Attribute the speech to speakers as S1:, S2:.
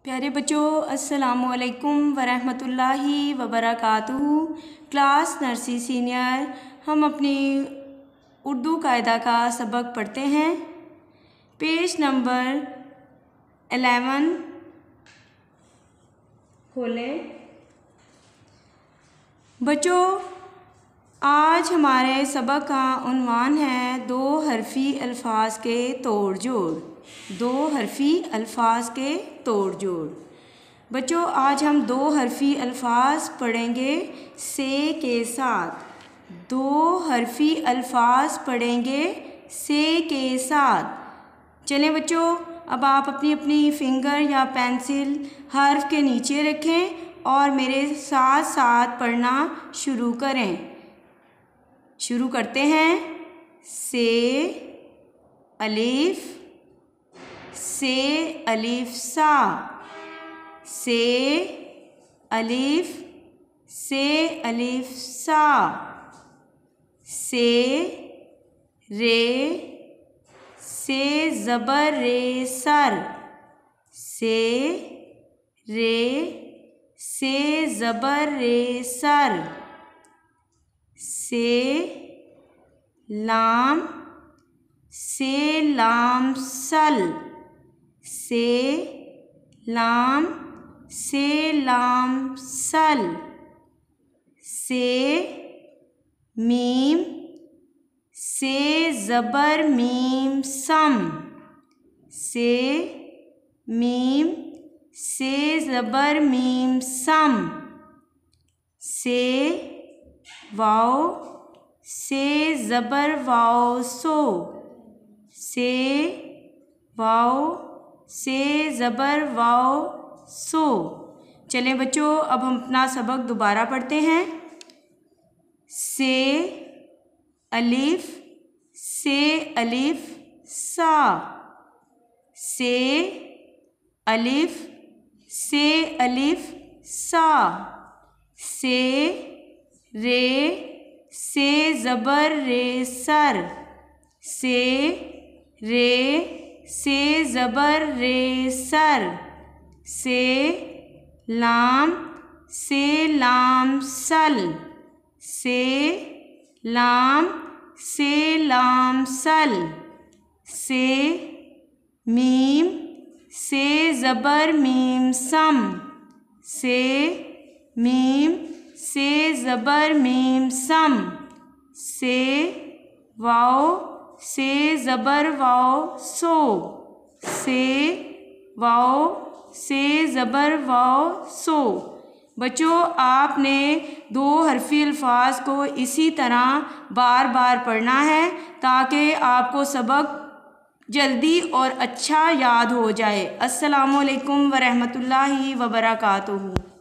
S1: प्यारे बच्चों, अस्सलामुअलैकुम वरहमतुल्लाहि वबरकातुहू। क्लास नर्सरी सीनियर हम अपनी उर्दू कायदा का सबक पढ़ते हैं। पेज नंबर 11 खोलें। बच्चों, आज हमारे सबक का उन्वान है दो हरफी अल्फाज के तोड़ जोड़। दो हरफी अल्फाज के तोड़ जोड़। बच्चों, आज हम दो हरफी अल्फाज पढ़ेंगे से के साथ। दो हरफी अल्फाज पढ़ेंगे से के साथ। चलें बच्चों, अब आप अपनी अपनी फिंगर या पेंसिल हर्फ के नीचे रखें और मेरे साथ साथ पढ़ना शुरू करें। शुरू करते हैं। से अलिफ, से अलिफ सा, से अलिफ, से अलिफ सा, से रे, से ज़बर रे सर, से रे, से ज़बर रे सर, से लाम, से लाम सल, से लाम, से लाम सल, से मीम, से ज़बर मीम सम, से मीम, से ज़बर मीम सम, से वाव, से ज़बर वाव सो, से वाव, से ज़बर वाव सो। चलें बच्चों, अब हम अपना सबक दोबारा पढ़ते हैं। से अलिफ, से अलिफ सा, से अलिफ, से अलिफ सा, से रे, से ज़बर रे सर, से रे, से ज़बर रे सर, से लाम, से लाम सल, से लाम, से लाम सल, से मीम, से ज़बर मीम सम, से मीम, से ज़बर मीम सम, से वाव, से ज़बर वाव सो, से वाव, से ज़बर वाव सो। बच्चों, आपने दो हरफी अल्फाज को इसी तरह बार बार पढ़ना है ताकि आपको सबक जल्दी और अच्छा याद हो जाए। अस्सलामुअलैकुम वरहमतुल्लाहि वबरकातुहू।